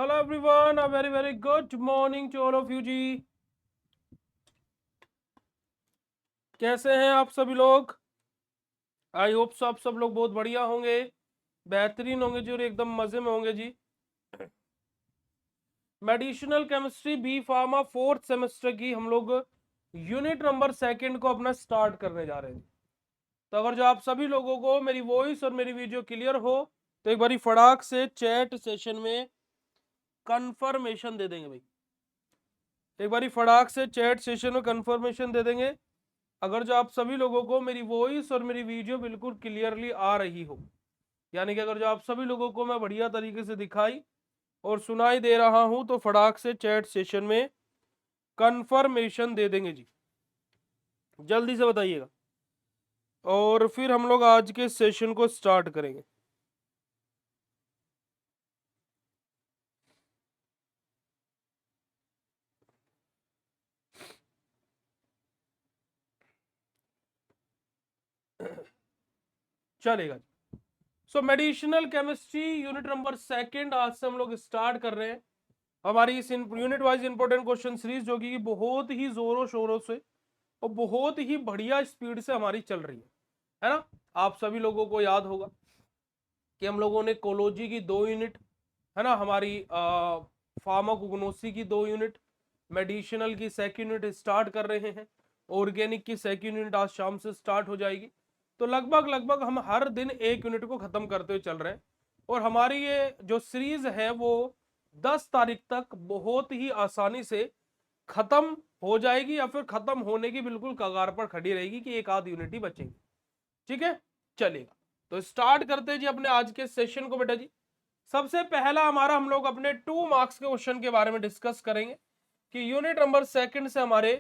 Hello everyone, a very very good morning to all of you ji. कैसे हैं आप सभी लोग? आई होप आप सब लोग बहुत बढ़िया होंगे, बेहतरीन होंगे जी और एकदम मजे में होंगे ji. Medicinal chemistry B pharma fourth semester की हम लोग यूनिट नंबर सेकंड को अपना स्टार्ट करने जा रहे हैं। तो अगर जो आप सभी लोगों को मेरी वॉइस और मेरी वीडियो क्लियर हो तो एक बारी फटाक से चैट सेशन में कंफर्मेशन दे देंगे भाई। एक बारी फटाक से चैट सेशन में कंफर्मेशन दे देंगे अगर जो आप सभी लोगों को मेरी वॉइस और मेरी वीडियो बिल्कुल क्लियरली आ रही हो, यानी कि अगर जो आप सभी लोगों को मैं बढ़िया तरीके से दिखाई और सुनाई दे रहा हूं तो फटाक से चैट सेशन में कंफर्मेशन दे देंगे जी, जल्दी से बताइएगा और फिर हम लोग आज के सेशन को स्टार्ट करेंगे। चलेगा ji. So medicinal chemistry unit number second आज से हम लोग स्टार्ट कर रहे हैं। हमारी इस unit wise important question series जो कि बहुत ही जोरों शोरों से और बहुत ही बढ़िया स्पीड से हमारी चल रही है ना। आप सभी लोगों को याद होगा कि हम लोगों ने कोलोजी की 2 यूनिट, है ना, हमारी फार्माकोग्नोसी की 2 यूनिट, मेडिसिनल की सेकंड यूनिट स्टार्ट कर रहे हैं, ऑर्गेनिक की सेकंड यूनिट आज शाम से स्टार्ट हो जाएगी। तो लगभग लगभग हम हर दिन एक यूनिट को खत्म करते हुए चल रहे हैं और हमारी ये जो सीरीज है वो 10 तारीख तक बहुत ही आसानी से खत्म हो जाएगी या फिर खत्म होने की बिल्कुल कगार पर खड़ी रहेगी कि एक आध यूनिट ही बचेगी। ठीक है, चलेगा। तो स्टार्ट करते हैं जी अपने आज के सेशन को बेटा जी। सबसे पहला हमारा हम लोग अपने 2 मार्क्स के क्वेश्चन के बारे में डिस्कस करेंगे कि यूनिट नंबर सेकंड से हमारे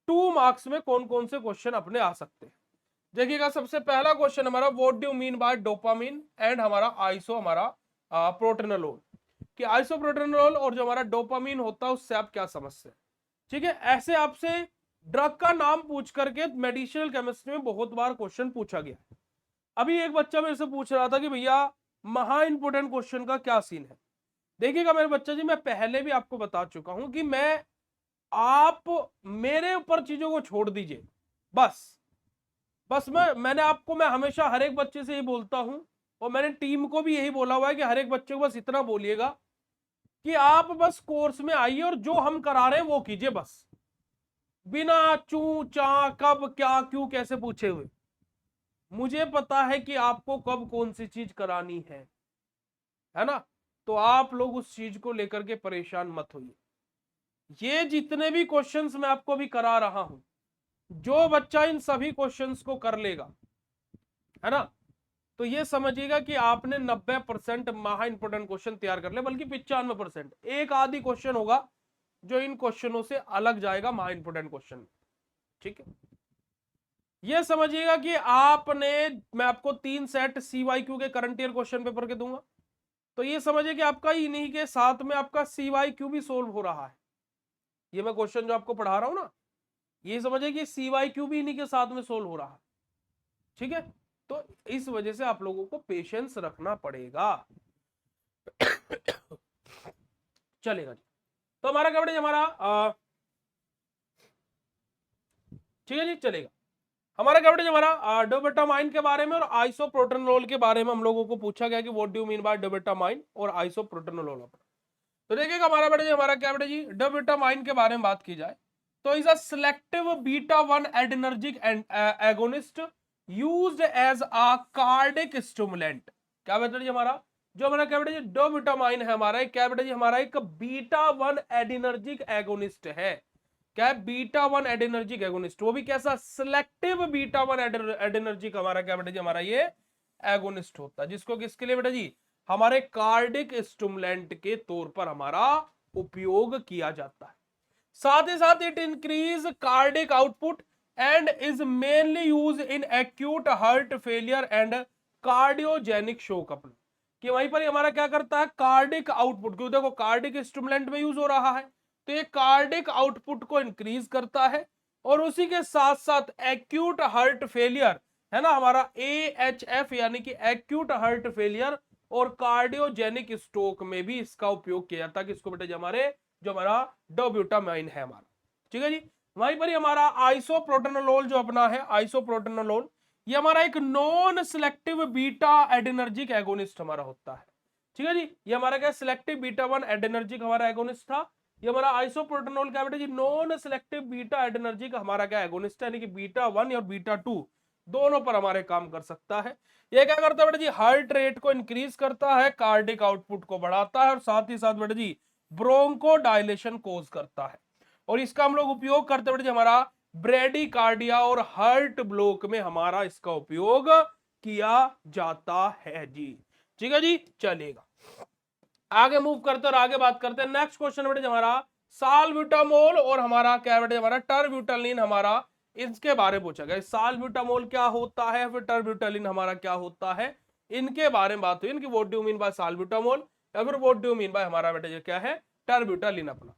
2 मार्क्स में कौन कौन से क्वेश्चन अपने आ सकते हैं। देखिएगा, सबसे पहला क्वेश्चन हमारा what do mean by dopamine and हमारा आइसो हमारा प्रोटेनोलोल, कि आइसोप्रोटेनोल और जो हमारा डोपामिन होता है उससे आप क्या समझते हैं। ठीक है, ऐसे आपसे ड्रग का नाम पूछ करके मेडिसिनल केमिस्ट्री में बहुत बार क्वेश्चन पूछा गया। अभी एक बच्चा मेरे से पूछ रहा था कि भैया महा इंपोर्टेंट क्वेश्चन का क्या सीन है। देखिएगा मेरे बच्चा जी, मैं पहले भी आपको बता चुका हूं कि आप मेरे ऊपर चीजों को छोड़ दीजिए। बस बस मैं हमेशा हर एक बच्चे से यही बोलता हूं और मैंने टीम को भी यही बोला हुआ है कि हर एक बच्चे को बस इतना बोलिएगा कि आप बस कोर्स में आइए और जो हम करा रहे हैं वो कीजिए, बस बिना चू चा कब क्या क्यों कैसे पूछे हुए। मुझे पता है कि आपको कब कौन सी चीज करानी है ना। तो आप लोग उस चीज को लेकर के परेशान मत होइए। ये जितने भी क्वेश्चंस मैं आपको भी करा रहा हूं, जो बच्चा इन सभी क्वेश्चंस को कर लेगा, है ना, तो ये समझिएगा कि आपने 90% महा इंपोर्टेंट क्वेश्चन तैयार कर ले, बल्कि 95%। एक आदि क्वेश्चन होगा जो इन क्वेश्चनों से अलग जाएगा महा इंपोर्टेंट क्वेश्चन। ठीक है, ये समझिएगा कि मैं आपको 3 सेट CYQ के करंट ईयर क्वेश्चन पेपर के दूंगा। तो ये समझिए कि आपका इन्हीं के साथ में आपका CYQ भी सोल्व हो रहा है। ये मैं क्वेश्चन जो आपको पढ़ा रहा हूं ना, ये समझिए कि CYQ भी इन्हीं के साथ में सोल्व हो रहा है। ठीक है, तो इस वजह से आप लोगों को पेशेंस रखना पड़ेगा। चलेगा जी। तो हमारा क्या बेटा, हमारा ठीक है जी, चलेगा। हमारा क्या बेटा, हमारा डोबेटामाइन के बारे में और आइसोप्रोटेनोल के बारे में हम लोगों को पूछा गया कि what do you mean by dobutamine और आइसोप्रोटेनोल। तो देखिएगा हमारा बेटा जी, हमारा क्या बेटा जी, डोबेटामाइन के बारे में बात की जाए तो is a selective beta 1 adrenergic agonist used as a cardiac stimulant. क्या बेटा जी हमारा, जो हमारा क्या बेटा जी डोबेटामाइन है हमारा, क्या बेटा जी हमारा एक बीटा 1 एडिनर्जिक एगोनिस्ट है। क्या है, बीटा 1 एडिनर्जिक एगोनिस्ट, वो भी कैसा, सिलेक्टिव बीटा 1 एडिनर्जिक हमारा क्या बेटा जी हमारा ये एगोनिस्ट होता है, जिसको किसके लिए बेटा जी, हमारे कार्डिक स्टिमुलेंट के तौर पर हमारा उपयोग किया जाता है। साथ ही साथ it increase cardiac output and is mainly use in acute heart failure and cardiogenic शोक। अपना कि वहीं पर हमारा क्या करता है, कार्डिक आउटपुट, क्योंकि देखो कार्डिक स्टिमुलेंट में यूज हो रहा है तो ये कार्डिक आउटपुट को इंक्रीज करता है और उसी के साथ साथ एक्यूट हार्ट फेलियर, है ना, हमारा AHF यानी कि एक्यूट हार्ट फेलियर और कार्डियोजेनिक स्ट्रोक में भी इसका उपयोग किया जाता है। किसको बेटा जी, हमारे जो हमारा डोब्यूटामाइन है हमारा, ठीक है जी। वहीं पर ही हमारा आइसोप्रोटेनोलोल जो अपना है, आइसोप्रोटेनोलोल ये हमारा एक non selective beta adrenergic agonist हमारा होता है, ठीक है जी। ये हमारा क्या सिलेक्टिव बीटा 1 एडिनर्जिक हमारा एगोनिस्ट था। ये हमारा आइसोप्रोटेनोल क्या बेटा ji, non selective beta adrenergic हमारा क्या एगोनिस्ट है, यानी कि बीटा 1 और बीटा 2 दोनों पर हमारे काम कर सकता है। ये क्या करता है बेटा जी, हार्ट रेट को इंक्रीज करता है, कार्डिक आउटपुट को बढ़ाता है और साथ ही साथ बेटा जी ब्रोंको डायलेशन कोज करता है। और इसका हम लोग उपयोग करते हैं बेटा जी हमारा ब्रेडिकार्डिया और हार्ट ब्लॉक में हमारा इसका उपयोग किया जाता है जी, ठीक है जी। चलेगा, आगे मूव करते और आगे बात करते हैं। नेक्स्ट क्वेश्चन बेटे हमारा साल्ब्यूटामोल और हमारा क्या बेटे हमारा टर्ब्यूटालिन हमारा इसके बारे में पूछा गया। साल्ब्यूटामोल क्या होता है, फिर टर्ब्यूटालिन हमारा क्या होता है, इनके बारे में बात हुई। इनकी what do you mean bye salbutamol या फिर what do you mean bye हमारा बेटे क्या है टर्ब्यूटालिन अपना।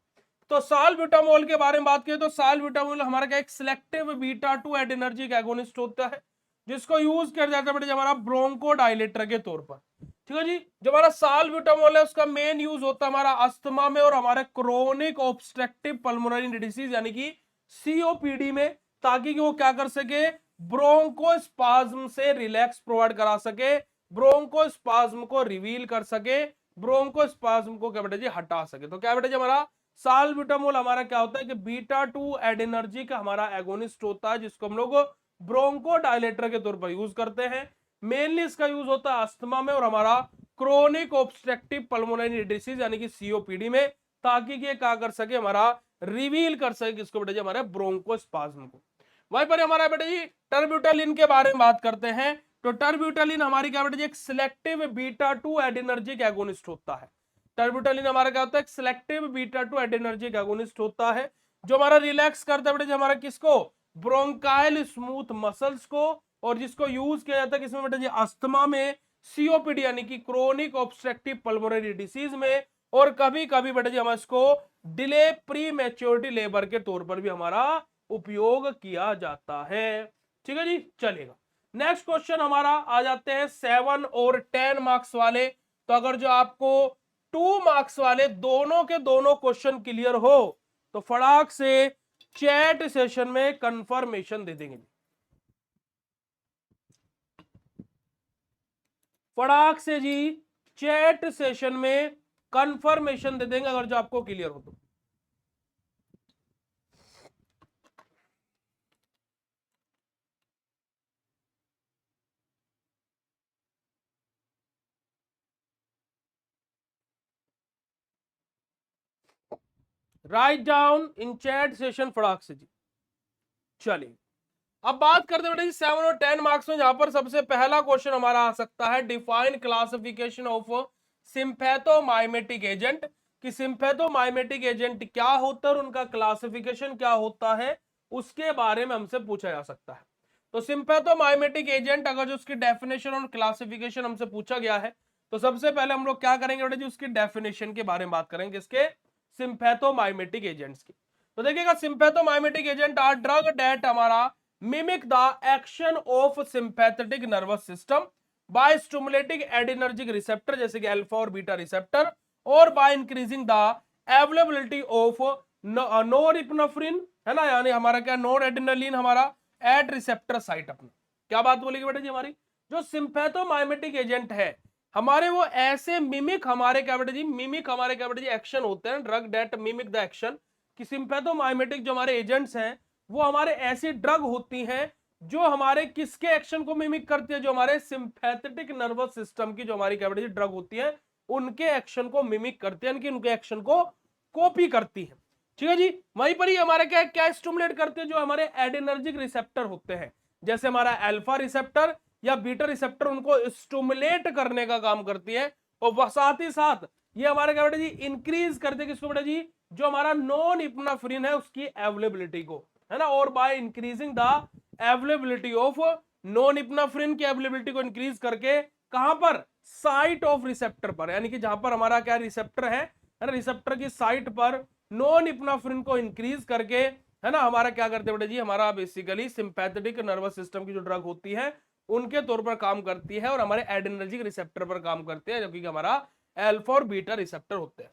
तो साल्ब्यूटामोल के बारे में बात करें तो साल्ब्यूटामोल हमारा क्या एक सिलेक्टिव बीटा 2 एडिनर्जिक एगोनिस्ट होता है, जिसको यूज किया जाता है बेटे हमारा ब्रोंकोडायलेटर के तौर पर, ठीक है जी। जो हमारा साल्ब्यूटामोल है उसका मेन यूज होता है हमारा अस्थमा में और हमारे क्रोनिक ऑब्स्ट्रक्टिव पल्मोनरी डिसीज यानी कि सीओपीडी में, ताकि वो क्या कर सके, ब्रोंकोस्पाज्म से रिलैक्स प्रोवाइड करा सके, ब्रोंकोस्पाज्म को रिवील कर सके, ब्रोंकोस्पाज्म को क्या बेटा जी हटा सके। तो क्या बेटा जी हमारा साल्ब्यूटामोल हमारा क्या होता है कि बीटा 2 एडिनर्जिक हमारा एगोनिस्ट होता है, जिसको हम लोग ब्रोंकोडायलेटर के तौर पर यूज करते हैं। मेनली इसका यूज होता है अस्थमा में और हमारा क्रोनिक ऑब्स्ट्रक्टिव पल्मोनरी डिसीज यानी कि सीओपीडी में, ताकि ये क्या कर सके हमारा रिवील कर सके किसको बेटा जी हमारे ब्रोंकोस्पाज्म को। वहीं पर हमारा बेटा जी टर्ब्यूटालिन के बारे में बात करते हैं। तो टर्ब्यूटालिन हमारी क्या बेटा जी एक सिलेक्टिव बीटा 2 एडिनर्जिक एगोनिस्ट होता है। टर्ब्यूटालिन हमारा क्या होता है, सिलेक्टिव बीटा 2 एडिनर्जिक एगोनिस्ट होता है, जो हमारा रिलैक्स करता है बेटा जी हमारा किसको, ब्रोंकाइल स्मूथ मसल्स को, और जिसको यूज किया जाता है किसमें बेटा जी अस्थमा में, सीओपीडी यानी कि क्रोनिक ऑब्स्ट्रक्टिव पल्मोनरी डिसीज में, और कभी कभी बेटा जी हम इसको डिले प्री मैच्योरिटी लेबर के तौर पर भी हमारा उपयोग किया जाता है, ठीक है जी। चलेगा, नेक्स्ट क्वेश्चन हमारा आ जाते हैं 7 और 10 मार्क्स वाले। तो अगर जो आपको 2 मार्क्स वाले दोनों के दोनों क्वेश्चन क्लियर हो तो फटाक से चैट सेशन में कंफर्मेशन दे देंगे, फटाक से जी चैट सेशन में कंफर्मेशन दे देंगे अगर जो आपको क्लियर हो तो। Write down in chat session फटाक से जी। चलिए, अब बात करते हैं बेटा 7 और 10 मार्क्स में, जहां पर सबसे पहला क्वेश्चन हमारा आ सकता है define classification of sympathomimetic agent, कि सिंपैथोमाइमेटिक एजेंट क्या होता है और उनका क्लासिफिकेशन क्या होता है, उसके बारे में हमसे पूछा जा सकता है। तो सिंपैथोमाइमेटिक एजेंट अगर जो उसकी डेफिनेशन और क्लासिफिकेशन हमसे पूछा गया है तो सबसे पहले हम लोग क्या करेंगे बेटा जी, उसकी डेफिनेशन के बारे में बात करेंगे, इसके सिंपैथोमाइमेटिक एजेंट्स की। तो देखिएगा, sympathomimetic agent are drug that हमारा mimic the action of sympathetic nervous system by stimulating adrenergic receptor जैसे कि अल्फा और बीटा रिसेप्टर, और by increasing the availability of norepinephrine, है ना, यानी हमारा क्या नोरएड्रेनालिन हमारा एट रिसेप्टर साइट। अपना क्या बात बोलेगी बेटा जी, हमारी जो सिंपैथोमाइमेटिक एजेंट है हमारे वो ऐसे मिमिक हमारे क्या बेटा जी, मिमिक हमारे क्या बेटा जी एक्शन होते हैं, drug that mimic the action, कि सिंपैथोमाइमेटिक जो हमारे एजेंट्स हैं वो हमारे ऐसी ड्रग होती हैं जो हमारे किसके एक्शन को मिमिक करती है, जो हमारे सिंपैथेटिक नर्वस सिस्टम की जो हमारी क्या बेटा जी ड्रग होती है उनके एक्शन को मिमिक करती है, यानी कि उनके एक्शन को कॉपी करती है, ठीक है जी। वहीं पर ही हमारे क्या क्या स्टिमुलेट करते हैं, जो हमारे एडिनर्जिक रिसेप्टर होते हैं, जैसे हमारा अल्फा रिसेप्टर या बीटा रिसेप्टर, उनको स्टिमुलेट करने का काम करती है, और साथ ही साथ ये हमारे क्या बेटा जी इंक्रीज करते हैं किसको बेटा जी, जो हमारा नॉन इप्नेफ्रिन है उसकी अवेलेबिलिटी को, है ना, और by increasing the availability of norepinephrine की अवेलेबिलिटी को इंक्रीज करके कहां पर, साइट ऑफ रिसेप्टर पर, यानी कि जहां पर हमारा क्या रिसेप्टर है ना, रिसेप्टर की साइट पर नॉन इप्नेफ्रिन को इंक्रीज करके, है ना, हमारा क्या करते हैं बेटा जी, हमारा बेसिकली सिंपैथेटिक नर्वस सिस्टम की जो ड्रग होती है उनके तौर पर काम करती है और हमारे एड्रेनर्जिक रिसेप्टर पर काम करते हैं, जबकि हमारा अल्फा और बीटा रिसेप्टर होते हैं।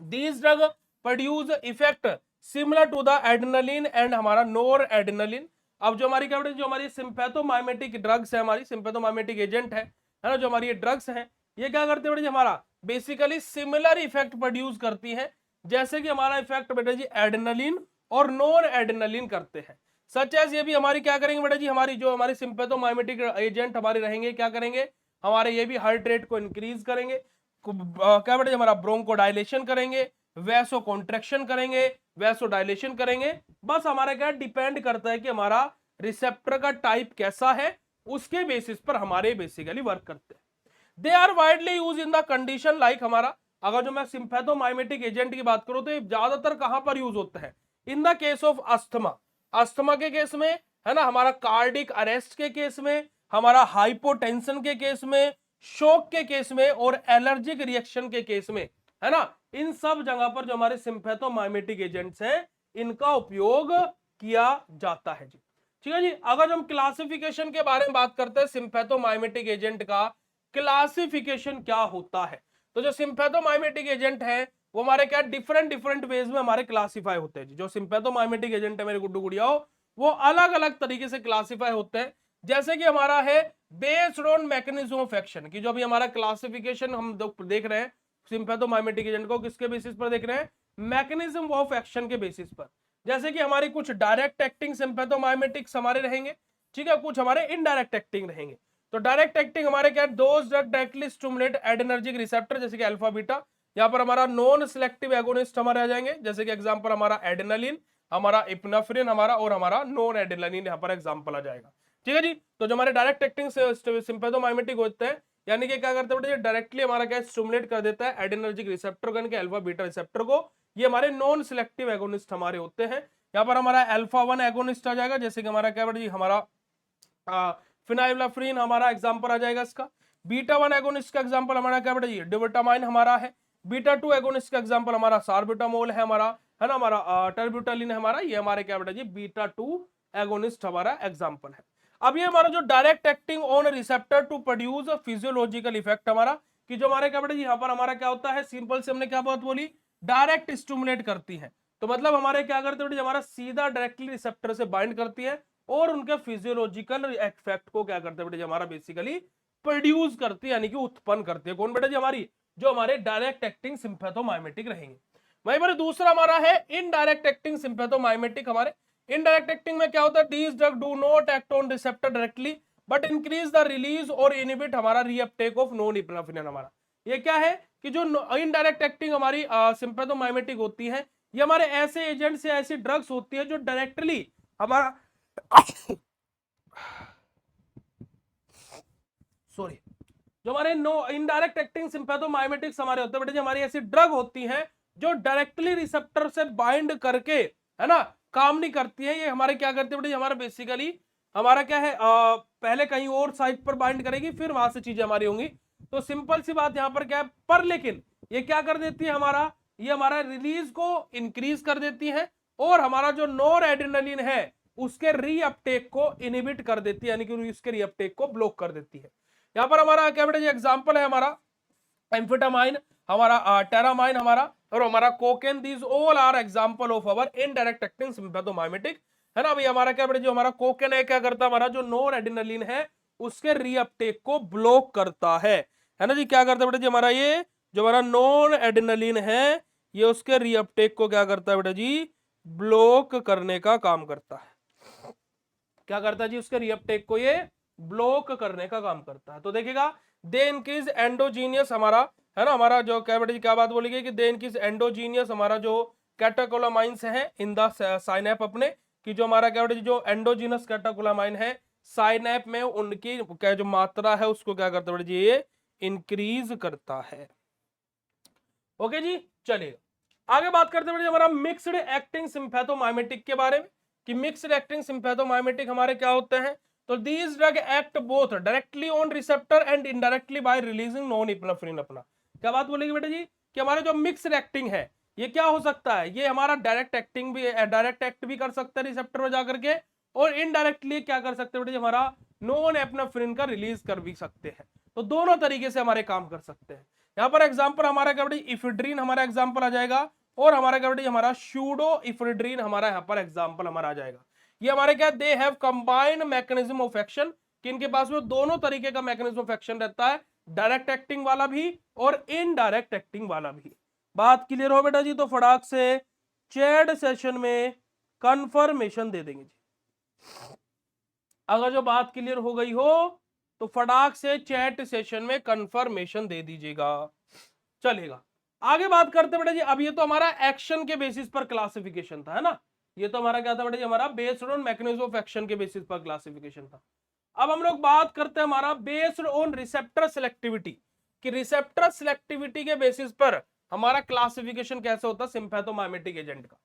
These drug produce effect similar to the adrenaline and हमारा नोर एड्रेनलिन। अब जो हमारी क्या जो हमारी सिंपैथोमाइमेटिक ड्रग्स है, हमारी सिंपैथोमाइमेटिक एजेंट है ना, जो हमारी ये ड्रग्स हैं, ये क्या करते हैं हमारा बेसिकली सिमिलर इफेक्ट प्रोड्यूस करती है, जैसे कि हमारा इफेक्ट बेटा जी एड्रेनलिन और नोर एड्रेनलिन करते हैं। सच एज ये भी हमारी क्या करेंगे बेटा जी, हमारी जो हमारी सिंपैथोमाइमेटिक एजेंट हमारे रहेंगे, क्या करेंगे हमारे, ये भी हार्ट रेट को इंक्रीज करेंगे, क्या बेटा हमारा ब्रोंको डायलेशन करेंगे, वैसो कॉन्ट्रेक्शन करेंगे, वैसो डायलेशन करेंगे। बस हमारा क्या डिपेंड करता है कि हमारा रिसेप्टर का टाइप कैसा है, उसके बेसिस पर हमारे बेसिकली वर्क करते हैं। They are widely use in the condition like हमारा, अगर जो मैं सिंपैथोमाइमेटिक एजेंट की बात करूं तो ये ज्यादातर कहां पर यूज होता है, in the case of asthma, asthma के केस में है ना, हमारा कार्डिक अरेस्ट के केस में, हमारा हाइपोटेंशन के केस में, शॉक के केस में और एलर्जिक रिएक्शन के केस में, है ना, इन सब जगह पर जो हमारे सिंपैथोमाइमेटिक एजेंट्स हैं इनका उपयोग किया जाता है जी। ठीक है जी। अगर हम क्लासिफिकेशन के बारे में बात करते हैं सिंपैथोमाइमेटिक एजेंट का क्लासिफिकेशन क्या होता है, तो जो सिंपैथोमाइमेटिक एजेंट है वो हमारे क्या डिफरेंट डिफरेंट वेज में हमारे क्लासिफाई होते हैं जी। जो सिंपैथोमाइमेटिक एजेंट है मेरे गुड्डू गुड़ियाओ, वो अलग अलग तरीके से क्लासिफाई होते हैं। जैसे कि हमारा है based on mechanism of action, की जो अभी हमारा क्लासिफिकेशन हम देख रहे हैं सिंपैथोमाइमेटिक एजेंट को, किसके बेसिस पर देख रहे हैं, मैकेनिज्म ऑफ एक्शन के बेसिस पर। जैसे कि हमारी कुछ डायरेक्ट एक्टिंग सिंपैथोमाइमेटिक्स हमारे रहेंगे, ठीक है, कुछ हमारे इनडायरेक्ट एक्टिंग रहेंगे। तो डायरेक्ट एक्टिंग हमारे क्या, those drug directly stimulate adrenergic receptor, जैसे कि अल्फा बीटा। यहाँ पर हमारा नॉन सिलेक्टिव एगोनिस्ट हमारे आ जाएंगे, जैसे कि एग्जांपल हमारा एड्रेनलिन, हमारा इप्नेफ्रिन हमारा, और हमारा नॉन एड्रेनलिन यहाँ पर एग्जांपल आ जाएगा। ठीक है जी। तो जो हमारे डायरेक्ट एक्टिंग सिंपैथोमाइमेटिक होते हैं, यानी कि क्या करते हैं डायरेक्टली हमारा क्या स्टिमुलेट कर देता है एड्रेनर्जिक रिसेप्टर के अल्फा बीटा रिसेप्टर को, ये हमारे नॉन सिलेक्टिव एगोनिस्ट हमारे होते हैं। यहाँ पर हमारा अल्फा 1 एगोनिस्ट आ जाएगा, जैसे कि हमारा क्या बेटा जी हमारा फिनाइल्फ्राफ्रीन हमारा एग्जांपल आ जाएगा इसका। बीटा 1 एगोनिस्ट का एग्जांपल हमारा क्या बेटा जी डिबोटामाइन हमारा है। बीटा 2 एगोनिस्ट का एग्जांपल हमारा सार्बिटामोल है हमारा, है ना, हमारा टर्ब्यूटालिन है हमारा, ये हमारे क्या बेटा जी बीटा 2 एगोनिस्ट हमारा एग्जांपल है। अब ये हमारा जो direct acting on receptor to produce physiological effect हमारा, कि जो हमारे क्या बेटा जी यहाँ पर हमारा क्या होता है, सिंपल से हमने क्या बात बोली, डायरेक्ट स्टिमुलेट करती है। तो मतलब हमारे क्या करते हैं हमारा सीधा डायरेक्टली रिसेप्टर से बाइंड करती है और उनके फिजियोलॉजिकल इफेक्ट को क्या करते हैं बेटा जी हमारा बेसिकली प्रोड्यूस करती है, यानी कि उत्पन्न करती है। कौन बेटा जी हमारी, जो हमारे डायरेक्ट एक्टिंग सिंपैथोमाइमेटिक रहेंगे। वहीं पर दूसरा हमारा है इनडायरेक्ट एक्टिंग सिंपैथोमाइमेटिक। हमारे इनडायरेक्ट एक्टिंग में क्या होता है, these drug do not act on receptor directly but increase the release और इनहिबिट हमारा रीअपटेक ऑफ नॉन इप्नेफ्रिन हमारा। ये क्या है कि जो इनडायरेक्ट एक्टिंग हमारी सिंपैथोमाइमेटिक होती है, ये हमारे ऐसे एजेंट्स या ऐसी ड्रग्स होती है जो डायरेक्टली हमारा सॉरी, जो हमारे नो इनडायरेक्ट एक्टिंग सिंपैथोमाइमेटिक्स हमारे होते हैं बेटा जी, हमारी ऐसी ड्रग होती हैं जो डायरेक्टली रिसेप्टर से बाइंड करके, है ना, काम नहीं करती है। ये हमारे क्या करते हैं बेटा जी, हमारा बेसिकली हमारा क्या है पहले कहीं और साइट पर बाइंड करेगी, फिर वहां से चीजें हमारी होंगी। तो सिंपल सी बात यहाँ पर क्या है, पर लेकिन ये क्या कर देती है हमारा, ये हमारा रिलीज को इंक्रीज कर देती है और हमारा जो नॉर एड्रेनलिन है उसके रीअपटेक को इनहिबिट कर देती है, यानी कि उसके रीअपटेक को ब्लॉक कर देती है। यहाँ पर हमारा क्या बेटा जी एग्जांपल है हमारा एम्फेटामाइन, हमारा टेरामाइन हमारा, और हमारा cocaine, these all are example of our indirect acting sympathomimetic, है ना। अभी हमारा क्या बेटा जो हमारा कोकेन है क्या करता है, हमारा जो नॉर एड्रेनलिन है उसके रीअपटेक को ब्लॉक करता है ना जी। क्या करता है बेटा जी हमारा, ये जो हमारा नॉन एड्रेनलिन है ये उसके रीअपटेक को क्या करता है बेटा जी, ब्लॉक करने का काम करता है। क्या करता है जी, उसके रीअपटेक को ये ब्लॉक करने का काम करता है। तो देखिएगा दे इनक्रीज एंडोजीनियस हमारा, है ना, हमारा जो क्या बेटा जी क्या बात बोली गई कि दे इनक्रीज एंडोजीनियस हमारा जो कैटेकोलामाइंस है इन द साइनैप अपने, कि जो हमारा क्या बेटा जी जो एंडोजीनस कैटेकोलामाइन है साइनैप में उनकी क्या जो मात्रा है उसको क्या करता है बेटा जी, ये इंक्रीज करता है। ओके जी, चलिए आगे बात करते हैं हमारा मिक्स्ड एक्टिंग सिंपैथोमाइमेटिक के बारे में, कि मिक्स्ड एक्टिंग सिंपैथोमाइमेटिक हमारे क्या होते हैं। तो these drug act both directly on receptor and indirectly by releasing norepinephrine अपना। क्या बात बोलेगी बेटा जी, कि हमारे जो मिक्स्ड एक्टिंग है ये क्या हो सकता है, ये हमारा डायरेक्ट एक्टिंग भी डायरेक्ट एक्ट भी कर सकता है रिसेप्टर में जाकर के, और इनडायरेक्टली क्या कर सकते हैं बेटा जी हमारा नॉन एपिनेफ्रिन का रिलीज कर भी सकते हैं। तो दोनों तरीके से हमारे काम कर सकते हैं। यहाँ पर एग्जांपल हमारा क्या बेटा इफेड्रीन हमारा एग्जांपल आ जाएगा, और हमारा क्या बेटा हमारा सूडो इफेड्रीन हमारा यहाँ पर एग्जांपल हमारा आ जाएगा। ये हमारे क्या they have combined mechanism of action, कि इनके पास में दोनों तरीके का मैकेनिज्म ऑफ एक्शन रहता है, डायरेक्ट एक्टिंग वाला भी और इनडायरेक्ट एक्टिंग वाला भी। बात क्लियर हो बेटा जी? तो फटाक से चैट सेशन में कंफर्मेशन दे देंगे जी। अगर जो बात क्लियर हो गई हो तो फटाक से चैट सेशन में कंफर्मेशन दे दीजिएगा, चलेगा। आगे बात करते बेटा जी। अब ये तो हमारा एक्शन के बेसिस पर क्लासिफिकेशन था, है ना। ये तो हमारा क्या था बेटा जी, हमारा based on mechanism of action के बेसिस पर क्लासिफिकेशन था। अब हम लोग बात करते हैं हमारा बेस्ड ऑन रिसेप्टर सिलेक्टिविटी, कि रिसेप्टर सिलेक्टिविटी के बेसिस पर हमारा क्लासिफिकेशन कैसे होता है सिम्पैथोमाइमेटिक एजेंट का।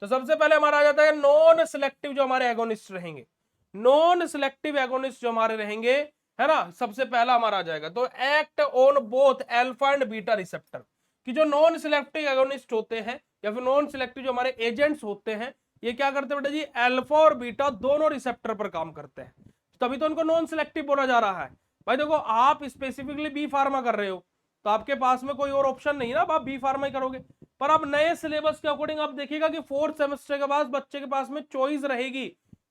तो सबसे पहले हमारा आ जाता है नॉन सिलेक्टिव जो हमारे एगोनिस्ट रहेंगे, नॉन सिलेक्टिव एगोनिस्ट जो हमारे रहेंगे, है ना, सबसे पहला हमारा आ जाएगा तो act on both alpha and beta receptor, कि जो नॉन सिलेक्टिव एगोनिस्ट होते हैं या फिर नॉन सिलेक्टिव जो हमारे एजेंट्स होते हैं, ये क्या करते हैं बेटा जी, अल्फा और बीटा दोनों रिसेप्टर पर काम करते हैं, तभी तो उनको नॉन सिलेक्टिव बोला जा रहा है। भाई देखो, आप स्पेसिफिकली बी फार्मा कर रहे हो तो आपके पास में कोई और ऑप्शन नहीं है ना, आप बी फार्मा ही करोगे। पर अब नए सिलेबस के अकॉर्डिंग आप देखिएगा कि फोर्थ सेमेस्टर के बाद बच्चे के पास में चॉइस रहेगी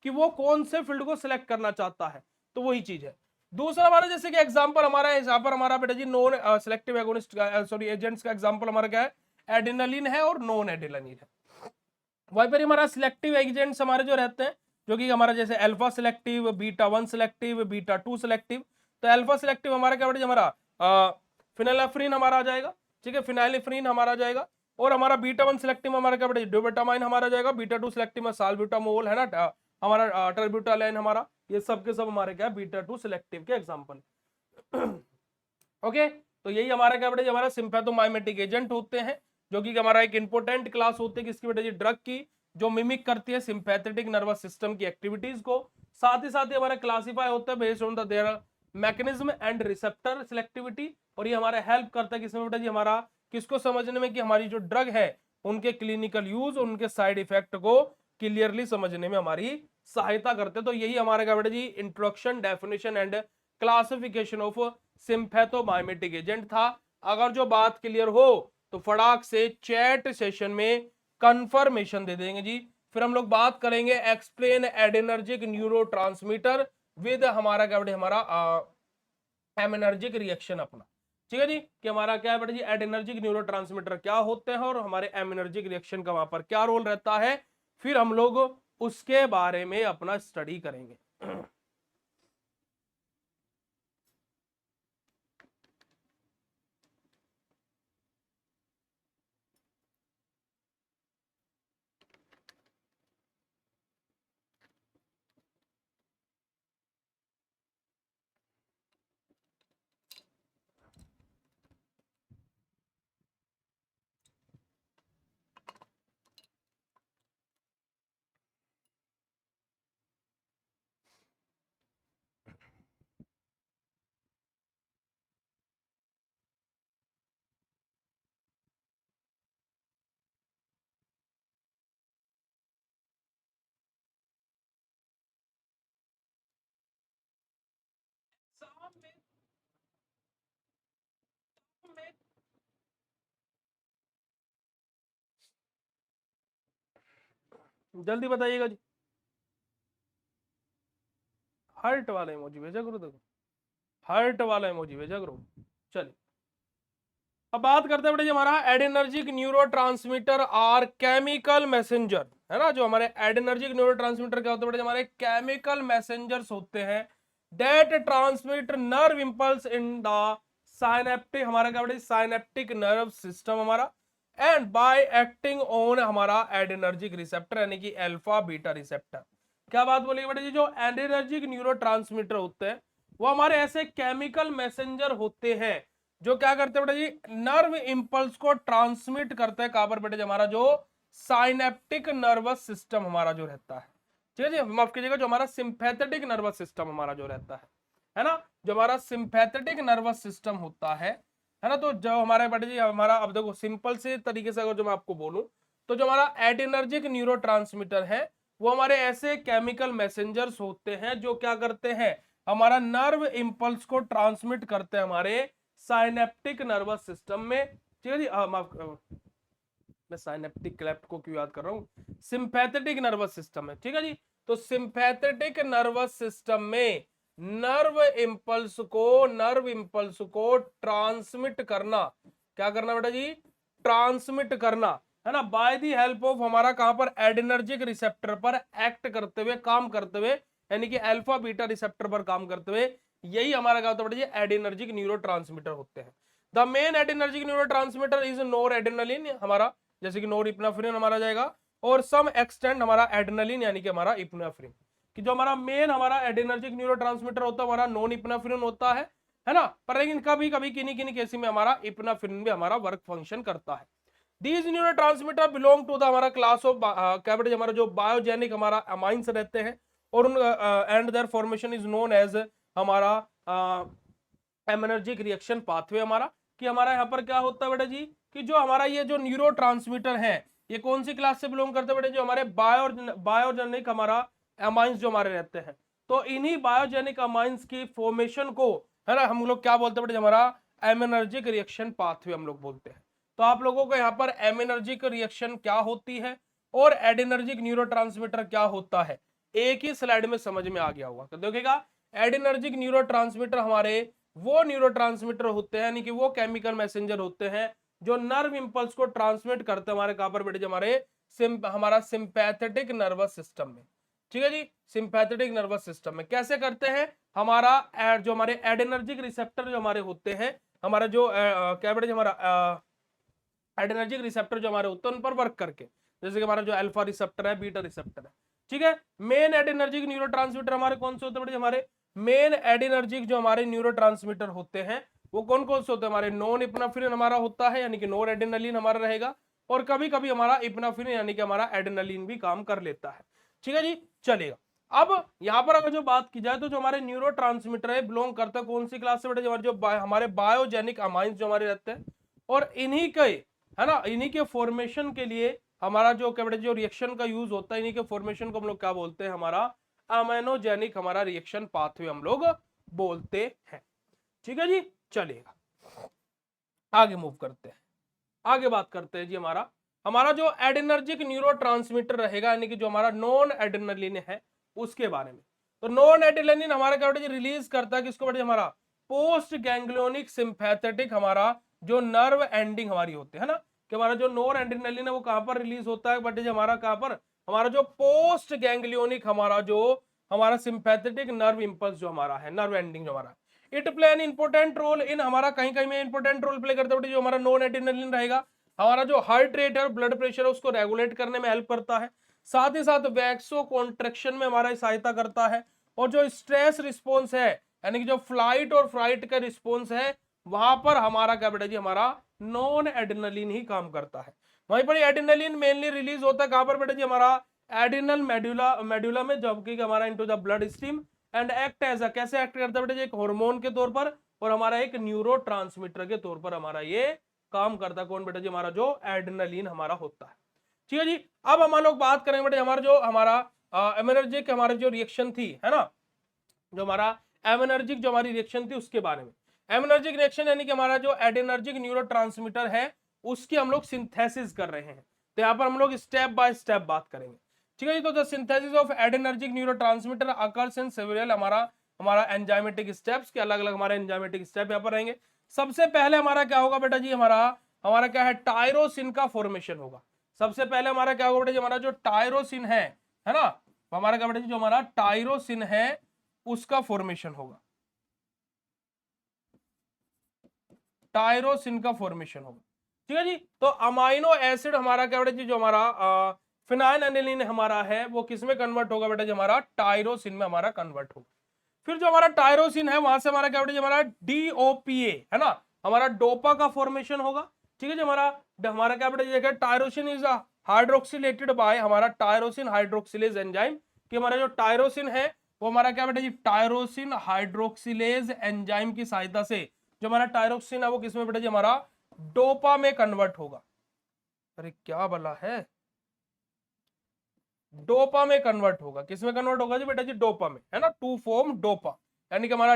कि वो कौन से फील्ड को सिलेक्ट करना चाहता है, तो वही चीज है। दूसरा हमारा जैसे कि एग्जांपल हमारा है यहाँ पर हमारा बेटा ji non selective agonist sorry agents का एग्जांपल हमारा क्या है, एडिनलिन है और नॉन एडिनलिन है। वहीं पर हमारा सिलेक्टिव एजेंट्स हमारे जो रहते हैं, जो कि हमारा जैसे alpha selective, beta 1 selective, beta 2 selective. तो अल्फा सिलेक्टिव हमारा क्या बेटा जी, हमारा फिनाइलेफ्रिन हमारा आ जाएगा, ठीक है, फिनाइलेफ्रिन हमारा आ जाएगा। और हमारा बीटा 1 सिलेक्टिव हमारा क्या बेटा डोबेटामाइन हमारा जाएगा, बीटा 2 सिलेक्टिव में साल्ब्यूटामोल है ना, हमारा टर्ब्यूटालाइन हमारा, ये सब के सब हमारे क्या बीटा 2 सिलेक्टिव के एग्जांपल। ओके, तो यही हमारा क्या बेटा जी, हमारा सिम्पैथोमाइमेटिक एजेंट होते हैं, जो कि हमारा एक इंपॉर्टेंट क्लास होती है किसकी बेटा जी, ड्रग की, जो मिमिक करती है सिंपैथेटिक नर्वस सिस्टम की एक्टिविटीज को। साथ ही हमारा क्लासिफाई होता है based on the there mechanism and receptor selectivity, और ये हमारा हेल्प करता है किसमें बेटा जी, हमारा किसको समझने में, कि हमारी जो ड्रग है उनके क्लिनिकल यूज, उनके साइड इफेक्ट को क्लियरली समझने में हमारी सहायता करते हैं। तो यही हमारा क्या बेटा ji, introduction, definition and classification of sympathomimetic agent था। अगर जो बात क्लियर हो तो फटाक से चैट सेशन में कंफर्मेशन दे देंगे जी। फिर हम लोग बात करेंगे एक्सप्लेन एडिनर्जिक न्यूरोट्रांसमीटर विद हमारा क्या बेटा, हमारा एमिनर्जिक रिएक्शन अपना, ठीक है जी, कि हमारा क्या है बेटा जी, एडिनर्जिक न्यूरोट्रांसमीटर क्या होते हैं और हमारे एमिनर्जिक रिएक्शन का वहां पर क्या रोल रहता है, फिर हम लोग उसके बारे में अपना स्टडी करेंगे। जल्दी बताइएगा जी। हार्ट वाला इमोजी भेजा करो, देखो हार्ट वाला इमोजी भेजा करो। चलिए, अब बात करते हैं बेटा जी, हमारा adrenergic neurotransmitter are chemical messenger, है ना। जो हमारे एडिनर्जिक न्यूरोट्रांसमीटर क्या होते हैं बेटा, हमारे केमिकल मैसेंजर्स होते हैं that transmit nerve impulse in the synaptic, हमारा क्या बेटा साइनेप्टिक नर्व सिस्टम हमारा, एंड बाय एक्टिंग ऑन हमारा एडिनर्जिक रिसेप्टर यानी कि अल्फा बीटा रिसेप्टर। क्या बात बोलिए बेटा जी, जो एडिनर्जिक न्यूरोट्रांसमीटर होते हैं वो हमारे ऐसे केमिकल मैसेंजर होते हैं जो क्या करते हैं बेटा जी, नर्व इंपल्स को ट्रांसमिट करते हैं कहां पर बेटा जी, हमारा जो साइनेप्टिक नर्वस सिस्टम हमारा जो रहता है, ठीक है जी, माफ कीजिएगा, जो हमारा सिंपैथेटिक नर्वस सिस्टम हमारा जो रहता है ना, जो हमारा सिंपैथेटिक नर्वस सिस्टम होता है ना। तो जो हमारे बेटा जी हमारा, अब देखो सिंपल से तरीके से अगर जो मैं आपको बोलूं तो जो हमारा एडिनर्जिक न्यूरोट्रांसमीटर है वो हमारे ऐसे केमिकल मैसेंजर्स होते हैं जो क्या करते हैं, हमारा नर्व इंपल्स को ट्रांसमिट करते हैं हमारे साइनेप्टिक नर्वस सिस्टम में। ठीक है जी, माफ, मैं साइनेप्टिक क्लेफ्ट को क्यों याद कर रहा हूं, सिंपैथेटिक नर्वस सिस्टम है। ठीक है जी, तो सिंपैथेटिक नर्वस सिस्टम में नर्व इंपल्स को ट्रांसमिट करना, क्या करना बेटा जी, ट्रांसमिट करना, है ना, बाय दी हेल्प ऑफ हमारा कहां पर एडिनर्जिक रिसेप्टर पर एक्ट करते हुए, काम करते हुए, यानी कि अल्फा बीटा रिसेप्टर पर काम करते हुए, यही हमारा क्या होता है बेटा जी, एडिनर्जिक न्यूरोट्रांसमीटर होते हैं। The main adrenergic neurotransmitter is NOR adrenaline हमारा, जैसे कि नोर इप्नेफ्रिन हमारा जाएगा, और सम एक्सटेंड हमारा एड्रेनालिन यानी कि हमारा इप्नेफ्रिन, कि जो हमारा मेन हमारा एड्रेनर्जिक न्यूरोट्रांसमीटर होता है हमारा नॉन इप्नेफ्रिन होता है ना, पर लेकिन कभी कभी किन्हीं किन्हीं केस में हमारा इप्नेफ्रिन भी हमारा वर्क फंक्शन करता है। These neurotransmitter belong to the हमारा क्लास ऑफ कैविटी, हमारा जो बायोजेनिक हमारा अमाइंस रहते हैं, और उन and their formation is known as हमारा एमिनर्जिक रिएक्शन पाथवे हमारा, कि हमारा यहाँ पर क्या होता है बेटा जी, कि जो हमारा ये जो न्यूरोट्रांसमीटर है ये कौन सी क्लास से बिलोंग करते हैं बेटा, जो हमारे बायोजेनिक हमारा अमाइंस जो हमारे रहते हैं, तो इन्हीं बायोजेनिक अमाइंस की फॉर्मेशन को, है ना, हम लोग क्या बोलते हैं बेटा, हमारा एमिनर्जिक रिएक्शन पाथवे हम लोग बोलते हैं। तो आप लोगों को यहाँ पर एमिनर्जिक रिएक्शन क्या होती है और एडिनर्जिक न्यूरोट्रांसमीटर क्या होता है एक ही स्लाइड में समझ में आ गया होगा। तो देखिएगा, एडिनर्जिक न्यूरोट्रांसमीटर हमारे वो न्यूरोट्रांसमीटर होते हैं, यानी कि वो केमिकल मैसेंजर होते हैं जो नर्व इंपल्स को ट्रांसमिट करते हैं हमारे कहां पर बेटे, हमारे हमारा सिंपैथेटिक नर्वस सिस्टम में। ठीक है जी, सिंपैथेटिक नर्वस सिस्टम में कैसे करते हैं, हमारा जो हमारे एडिनर्जिक रिसेप्टर जो हमारे होते हैं, हमारा जो क्या बेटे, हमारा एडिनर्जिक रिसेप्टर जो हमारे होते हैं उन पर वर्क करके, जैसे कि हमारा जो अल्फा रिसेप्टर है, बीटा रिसेप्टर है। ठीक है, मेन एडिनर्जिक न्यूरोट्रांसमीटर हमारे कौन से होते हैं बेटे, हमारे मेन एडिनर्जिक जो हमारे न्यूरोट्रांसमीटर होते हैं वो कौन कौन से होते हैं, हमारे नॉन इप्नेफ्रिन हमारा होता है, यानी कि नॉन एड्रेनालिन हमारा रहेगा, और कभी कभी हमारा इप्नेफ्रिन यानी कि हमारा एड्रेनालिन भी काम कर लेता है। ठीक है जी, चलेगा। अब यहां पर अगर जो बात की जाए तो जो हमारे न्यूरोट्रांसमीटर है बिलोंग करता है कौन सी क्लास से बेटे, जो हमारे बायोजेनिक अमाइंस जो हमारे रहते हैं, और इन्हीं के, है ना, इन्हीं के फॉर्मेशन के लिए हमारा जो क्या बेटे, जो रिएक्शन का यूज होता है, इन्हीं के फॉर्मेशन को हम लोग क्या बोलते हैं, हमारा अमाइनोजेनिक हमारा रिएक्शन पाथवे हम लोग बोलते हैं। ठीक है जी, चलेगा, आगे मूव करते हैं, आगे बात करते हैं जी हमारा हमारा जो एडिनर्जिक न्यूरोट्रांसमीटर रहेगा, यानी कि जो हमारा नॉन एड्रेनालिन है उसके बारे में। तो नॉन एड्रेनालिन हमारा क्या बेटा रिलीज करता है किसको बेटा, हमारा पोस्ट गैंग्लियोनिक सिंपैथेटिक हमारा जो नर्व एंडिंग हमारी होती है ना, कि हमारा जो नॉन एड्रेनालिन है वो कहां पर रिलीज होता है बट हमारा कहां पर, हमारा जो पोस्ट गैंग्लियोनिक हमारा जो हमारा सिंपैथेटिक नर्व इंपल्स जो हमारा है, नर्व एंडिंग जो हमारा, it play an important role in हमारा कहीं कहीं में इंपॉर्टेंट रोल प्ले करता है जो हमारा नॉन एड्रेनालिन रहेगा, हमारा जो हार्ट रेट है और ब्लड प्रेशर है उसको रेगुलेट करने में हेल्प करता है, साथ ही साथ वैक्सो कॉन्ट्रेक्शन में हमारा सहायता करता है, और जो स्ट्रेस रिस्पॉन्स है, यानी कि जो फ्लाइट और फ्राइट का रिस्पॉन्स है, वहां पर हमारा क्या बेटा जी, हमारा नॉन एड्रेनालिन ही काम करता है। वहीं पर एड्रेनालिन मेनली रिलीज होता है कहां पर बेटा जी, हमारा एड्रिनल मेडुला मेडुला में, जबकि हमारा into the blood stream, and act as a, कैसे एक्ट करता है बेटा जी, एक हार्मोन के तौर पर और हमारा एक न्यूरोट्रांसमीटर के तौर पर हमारा ये काम करता है। कौन बेटा जी, हमारा जो एड्रेनालिन हमारा होता है। ठीक है जी, अब हम लोग बात करेंगे बेटा हमारा जो हमारा एमिनर्जिक हमारी जो रिएक्शन थी, है ना, जो हमारा एमिनर्जिक जो हमारी रिएक्शन थी उसके बारे में। एमिनर्जिक रिएक्शन यानी कि हमारा जो एडिनर्जिक न्यूरोट्रांसमीटर है उसकी हम लोग सिंथेसिस कर रहे हैं, तो यहाँ पर हम लोग स्टेप बाय स्टेप बात करेंगे। ठीक है जी, तो the synthesis of adrenergic neurotransmitter occurs in several हमारा हमारा एंजाइमेटिक स्टेप्स के अलग अलग हमारे एंजाइमेटिक स्टेप यहाँ पर रहेंगे। सबसे पहले हमारा क्या होगा बेटा जी, हमारा हमारा क्या है, टायरोसिन का फॉर्मेशन होगा। सबसे पहले हमारा क्या होगा बेटा जी, हमारा जो टायरोसिन है ना, हमारा क्या बेटा जी, जो हमारा टायरोसिन है उसका फॉर्मेशन होगा, टायरोसिन का फॉर्मेशन होगा। ठीक है जी, तो अमाइनो एसिड हमारा क्या बेटा जी, जो हमारा फिनाइल एनिलीन हमारा है वो किस में कन्वर्ट होगा बेटा जी, हमारा टायरोसिन में हमारा कन्वर्ट होगा। फिर जो हमारा टायरोसिन है वहां से हमारा क्या बेटा जी, हमारा डीओपीए है ना, हमारा डोपा का फॉर्मेशन होगा। ठीक है जी, हमारा हमारा क्या बेटा जी, टायरोसिन इज हाइड्रोक्सिलेटेड बाय हमारा टायरोसिन हाइड्रोक्सिलेज एंजाइम, कि हमारा जो टायरोसिन है वो हमारा क्या बेटा जी, टायरोसिन हाइड्रोक्सिलेज एंजाइम की सहायता से जो हमारा टायरोक्सिन है वो किसमें बेटा जी, हमारा डोपा में कन्वर्ट होगा। अरे क्या बला है, डोपा में कन्वर्ट होगा, किसमें कन्वर्ट होगा जी बेटा जी, डोपा में, है ना, टू फॉर्म डोपा, यानी कि हमारा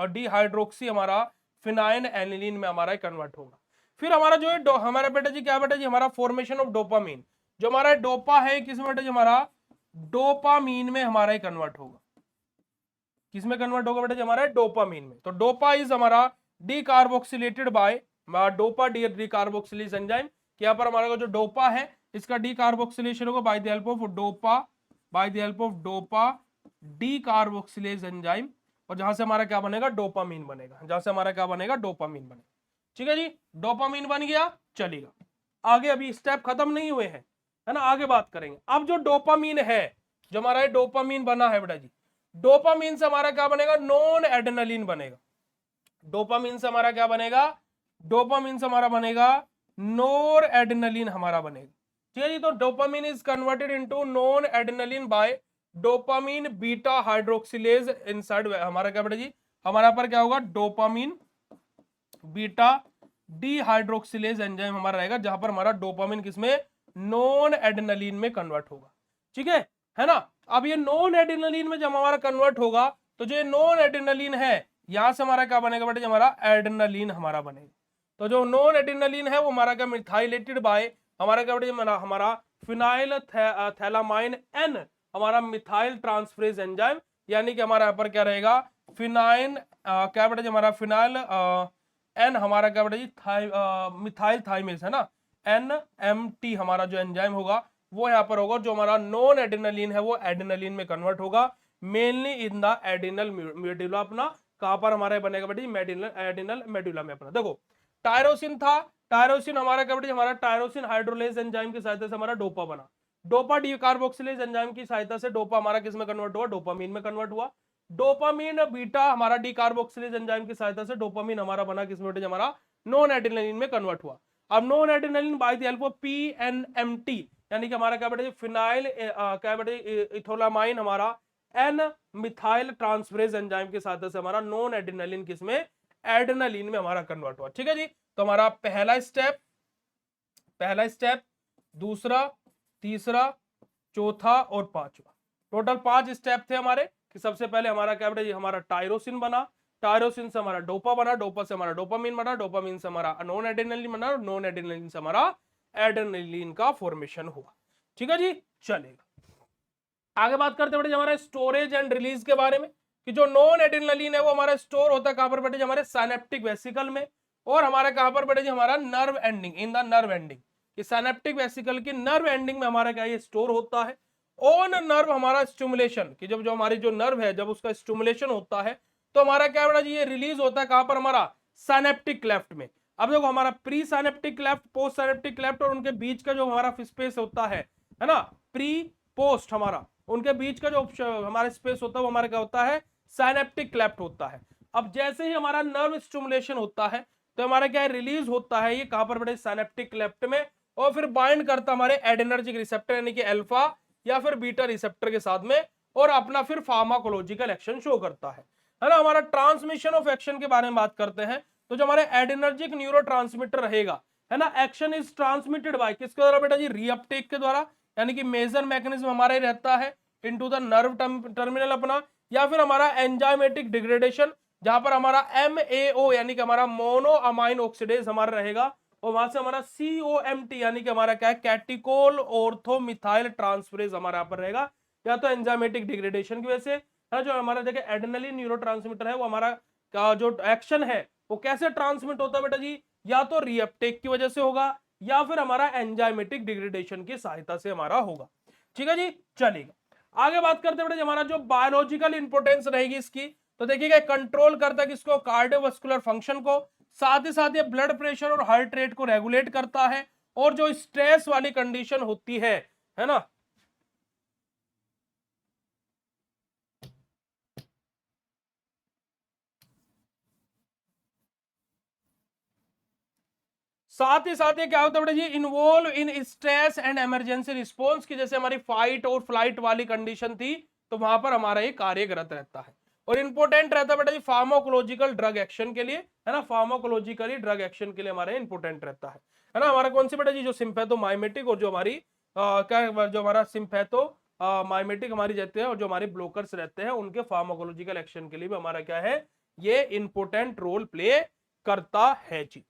डी हाइड्रोक्सी हमारा फिनाइन एनिलीन में हमारा कन्वर्ट होगा। फिर हमारा जो है हमारा बेटा जी क्या बेटा जी, हमारा फॉर्मेशन ऑफ डोपामीन, जो हमारा डोपा है किसमें बेटा जी, हमारा डोपामीन में हमारा कन्वर्ट होगा। किसमें कन्वर्ट होगा बेटा जी, हमारा डोपामीन में। तो डोपा इज हमारा decarboxylated by dopa decarboxylase enzyme. यहाँ पर हमारा जो डोपा है इसका डीकार्बोक्सिलेशन होगा by the help of dopa decarboxylase enzyme, और जहां से हमारा क्या बनेगा, डोपामीन बनेगा, जहां से हमारा क्या बनेगा, डोपामीन बनेगा। ठीक है जी, डोपामीन बन गया, चलेगा आगे। अभी स्टेप खत्म नहीं हुए हैं, है ना, आगे बात करेंगे। अब जो डोपामीन है, जो हमारा डोपामीन बना है बेटा जी, डोपामीन से हमारा क्या बनेगा, नॉन एड्रेनालिन बनेगा। डोपामीन से हमारा क्या बनेगा, डोपामीन से हमारा बनेगा नोर एड्रेनालिन हमारा बनेगा। ठीक है जी, तो dopamine is converted into non adrenaline by dopamine beta hydroxylase inside. हमारा क्या बेटा जी, हमारा पर क्या होगा, डोपामीन बीटा डीहाइड्रोक्सिलेज एंजाइम हमारा रहेगा, जहां पर हमारा डोपामिन किसमें, नॉन एड्रेनालिन में कन्वर्ट होगा। ठीक है ना। अब ये नॉन एड्रेनालिन में जब हमारा कन्वर्ट होगा, तो जो नॉन एड्रेनालिन है यहां से हमारा क्या बनेगा बेटा, हमारा एड्रेनालिन हमारा बनेगा। तो जो नॉन एड्रेनालिन है वो हमारा क्या, मिथाइलेटेड बाय हमारा क्या बेटा, हमारा फिनाइल थैलामाइन एन हमारा मिथाइल ट्रांसफरेज एंजाइम, यानी कि हमारा यहाँ पर क्या रहेगा, फिनाइन क्या बेटा जी, हमारा फिनाइल एन हमारा क्या बेटा जी, मिथाइल थाइमेज है ना, NMT हमारा जो एंजाइम होगा वो यहाँ पर होगा। जो हमारा नॉन एड्रेनालिन है वो एड्रेनालिन में कन्वर्ट होगा, mainly in the adrenal medulla. अपना कहां पर हमारा बनेगा बेटा, एड्रेनल मेडुला में अपना। देखो टायरोसिन था, टायरोसिन हमारा क्या बेटा, हमारा टायरोसिन हाइड्रोलेज एंजाइम की सहायता से हमारा डोपा बना। डोपा डीकार्बोक्सिलेज एंजाइम की सहायता से डोपा हमारा किसमें कन्वर्ट हुआ, डोपामीन में कन्वर्ट हुआ। डोपामीन बीटा हमारा डीकार्बोक्सिलेज एंजाइम की सहायता से डोपामीन हमारा बना किसमें, हमारा नॉन एड्रेनालिन में कन्वर्ट हुआ। अब non adrenaline bye the help of PNMT, यानी कि हमारा क्या बेटा फिनाइल क्या बेटा इथोलामाइन हमारा एन मिथाइल ट्रांसफरेज एंजाइम की सहायता से हमारा नॉन एड्रेनालिन किसमें, एड्रेनालिन में हमारा कन्वर्ट हुआ। ठीक है जी, तो हमारा पहला स्टेप, दूसरा, तीसरा, चौथा और पांचवा, टोटल 5 स्टेप थे हमारे। कि सबसे पहले हमारा क्या बेटा जी, हमारा टायरोसिन बना, टायरोसिन से हमारा डोपा बना, डोपा से हमारा डोपामीन बना, डोपामीन से हमारा नॉन एड्रेनालिन बना, नॉन एड्रेनालिन से हमारा एड्रेनालिन का फॉर्मेशन हुआ। ठीक है जी, चलेगा आगे बात करते बेटे हमारा स्टोरेज एंड रिलीज के बारे में। कि जो नॉन एड्रेनालिन है वो हमारा स्टोर होता है कहां पर बेटे, हमारे साइनेप्टिक वेसिकल में, और हमारा कहां पर बेटे, हमारा nerve ending, in the nerve ending. कि साइनेप्टिक वेसिकल की नर्व एंडिंग में हमारा क्या ये स्टोर होता है। ऑन नर्व हमारा स्टिमुलेशन, कि जब जो हमारी जो नर्व है जब उसका स्टिमुलेशन होता है तो हमारा क्या बेटा जी, ये रिलीज होता है कहां पर, हमारा साइनेप्टिक क्लेफ्ट में। अब देखो हमारा pre synaptic cleft, post synaptic cleft, और उनके बीच का जो हमारा स्पेस होता है ना, प्री पोस्ट हमारा उनके बीच का जो हमारा स्पेस होता है वो हमारा क्या होता है, साइनेप्टिक क्लेफ्ट होता है। अब जैसे ही हमारा नर्व स्टिमुलेशन होता है तो हमारा क्या रिलीज होता है, ये कहां पर बेटे, साइनेप्टिक क्लेफ्ट में, और फिर बाइंड करता हमारे एड्रेनर्जिक रिसेप्टर यानी कि अल्फा या फिर बीटा रिसेप्टर के साथ में, और अपना फिर फार्माकोलॉजिकल एक्शन शो करता है ना। हमारा ट्रांसमिशन ऑफ एक्शन के बारे में बात करते हैं, तो जो हमारे एड्रेनर्जिक न्यूरोट्रांसमीटर रहेगा, है ना, एक्शन इज ट्रांसमिटेड बाय किसके द्वारा बेटा जी, रीअपटेक के द्वारा, यानी कि मेजर मैकेनिज्म हमारा ही रहता है इनटू द नर्व टर्मिनल अपना, या फिर हमारा एंजाइमेटिक डिग्रेडेशन, जहां पर हमारा MAO यानी कि हमारा मोनो अमाइन ऑक्सीडेज हमारा रहेगा, और वहां से हमारा COMT यानी कि हमारा क्या है, कैटिकोल ऑर्थोमिथाइल ट्रांसफरेज हमारा यहाँ पर रहेगा, या तो एंजाइमेटिक डिग्रेडेशन की वजह से, है जो हमारा देखिए एड्रेनलिन न्यूरोट्रांसमीटर है वो हमारा का जो एक्शन है वो कैसे ट्रांसमिट होता है बेटा जी, या तो रीअपटेक की वजह से होगा, या फिर हमारा एंजाइमेटिक डिग्रेडेशन की सहायता से हमारा होगा। ठीक है जी, चलेगा आगे बात करते हैं बेटा हमारा जो बायोलॉजिकल इंपोर्टेंस रहेगी इसकी, तो देखिएगा कंट्रोल करता है किसको, कार्डियोवास्कुलर फंक्शन को, साथ ही साथ ये ब्लड प्रेशर और हार्ट रेट को रेगुलेट करता है, और जो स्ट्रेस वाली कंडीशन होती है ना, साथ ही साथ ये क्या होता है बेटा ji, involve in stress and emergency response की, जैसे हमारी फाइट और फ्लाइट वाली कंडीशन थी तो वहां पर हमारा ये कार्यरत रहता है, और इंपोर्टेंट रहता है बेटा जी फार्माकोलॉजिकल ड्रग एक्शन के लिए, है ना, फार्माकोलॉजिकली ड्रग एक्शन के लिए हमारा इंपोर्टेंट रहता है ना। हमारा कौन सी बेटा जी, जो सिंपैथोमाइमेटिक और जो हमारी क्या जो हमारा सिंपैथो माइमेटिक हमारी रहते हैं और जो हमारे ब्लोकर्स रहते हैं उनके फार्माकोलॉजिकल एक्शन के लिए भी हमारा क्या है, ये इंपोर्टेंट रोल प्ले करता है जी।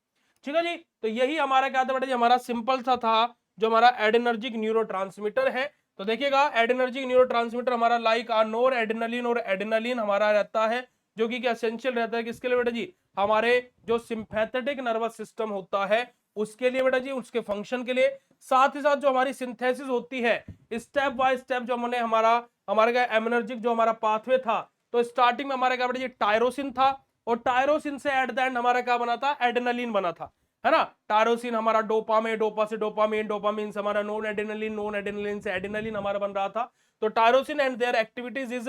ठीक है जी, तो यही हमारा क्या था बेटा जी, हमारा सिंपल सा था जो हमारा एडिनर्जिक न्यूरोट्रांसमीटर है। तो देखिएगा एडिनर्जिक न्यूरोट्रांसमीटर हमारा लाइक नोर एडिनलिन और एडिनलिन हमारा रहता है, जो कि एसेंशियल रहता है किसके लिए बेटा जी, हमारे जो सिंपैथेटिक नर्वस सिस्टम होता है उसके लिए बेटा जी, उसके फंक्शन के लिए। साथ ही साथ जो हमारी सिंथेसिस होती है स्टेप बाय स्टेप, जो हमने हमारे क्या एमिनर्जिक जो हमारा पाथवे था, तो स्टार्टिंग में हमारा क्या बेटा जी टायरोसिन था, और टायरोसिन से एट द एंड हमारा क्या बना था, एडेनलिन बना था, है ना। टायरोसिन हमारा डोपामेन, डोपा से डोपामीन, डोपामीन से हमारा नॉन एडेनलिन, नॉन एडेनलिन से एडेनलिन हमारा बन रहा था। तो tyrosine and their activities is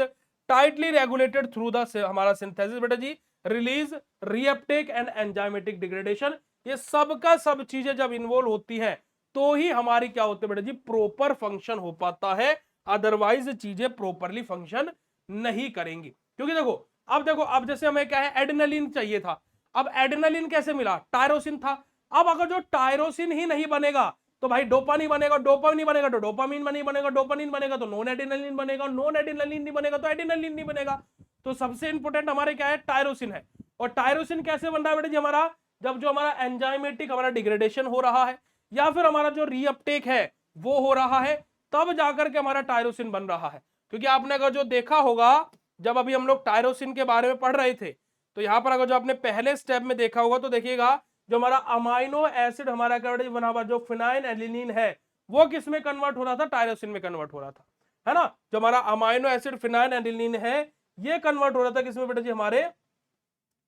tightly regulated through the हमारा सिंथेसिस बेटा ji, release, reuptake and enzymatic degradation. ये सब का सब चीजें जब इन्वॉल्व होती हैं तो ही हमारी क्या होती है बेटा जी, प्रॉपर फंक्शन हो पाता है, अदरवाइज चीजें प्रॉपरली फंक्शन नहीं करेंगी। क्योंकि देखो अब जैसे हमें क्या है, एडेनलिन चाहिए था, अब एडेनलिन कैसे मिला, टायरोसिन था। अब अगर जो टायरोसिन ही नहीं बनेगा तो भाई डोपामीन बनेगा, डोपामीन नहीं बनेगा तो डोपामीन नहीं बनेगा, डोपामीन बनेगा तो नॉन एडेनलिन बनेगा, नॉन एडेनलिन नहीं बनेगा तो एडेनलिन नहीं बनेगा। तो सबसे इंपोर्टेंट हमारे क्या है, टायरोसिन है। और टायरोसिन कैसे बन रहा है बेटा जी हमारा, जब जो हमारा एंजाइमेटिक हमारा डिग्रेडेशन हो रहा है या फिर हमारा जो रीअपटेक है वो हो रहा है, तब जाकर के हमारा टायरोसिन बन रहा है। क्योंकि आपने अगर जो देखा होगा, जब अभी हम लोग टायरोसिन के बारे में पढ़ रहे थे, तो यहां पर अगर जो आपने पहले स्टेप में देखा होगा तो देखिएगा जो हमारा अमाइनो एसिड हमारा क्या बना हुआ, जो फिनाइल एलिनिन है वो किस में कन्वर्ट हो रहा था, टायरोसिन में कन्वर्ट हो रहा था, है ना। जो हमारा अमाइनो एसिड फिनाइल एलिनिन है ये कन्वर्ट हो रहा था किसमें बेटा जी, हमारे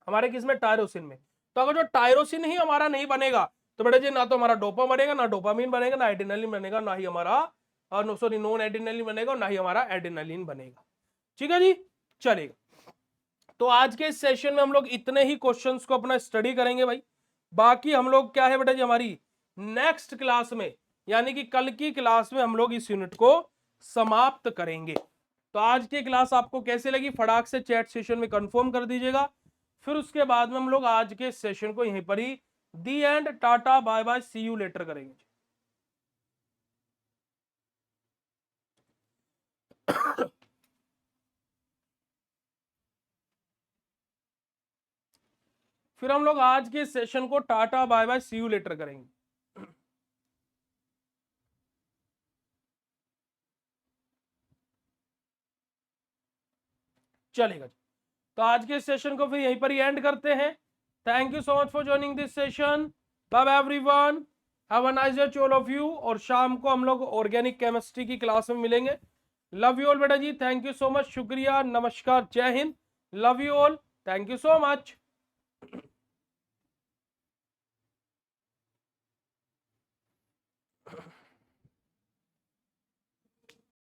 हमारे किसमें, टायरोसिन में। तो अगर जो टायरोसिन ही हमारा नहीं बनेगा तो बेटा जी ना तो हमारा डोपा बनेगा, ना डोपामीन बनेगा, ना एडिनलिन बनेगा, ना ही हमारा सॉरी नॉन एडिनलिन बनेगा, ना ही हमारा एडिनलिन बनेगा। ठीक है जी, चलेगा। तो आज के इस सेशन में हम लोग इतने ही क्वेश्चंस को अपना स्टडी करेंगे भाई। बाकी हम लोग क्या है बेटा जी, हमारी नेक्स्ट क्लास में यानी कि कल की क्लास में हम लोग इस यूनिट को समाप्त करेंगे। तो आज की क्लास आपको कैसे लगी, फटाक से चैट सेशन में कंफर्म कर दीजिएगा। फिर उसके बाद में हम लोग आज के सेशन को यहीं पर ही दी एंड, टाटा bye bye, see you later करेंगे। फिर हम लोग आज के सेशन को टाटा bye bye, see you later करेंगे। चलेगा। तो आज के सेशन को फिर यहीं पर ही एंड करते हैं। Thank you so much for joining this session. Bye bye everyone, have a nice day to all of you. और शाम को हम लोग ऑर्गेनिक केमिस्ट्री की क्लास में मिलेंगे। लव यू ऑल बेटा जी, थैंक यू सो मच, शुक्रिया, नमस्कार, जय Hind, love you all, thank you so much.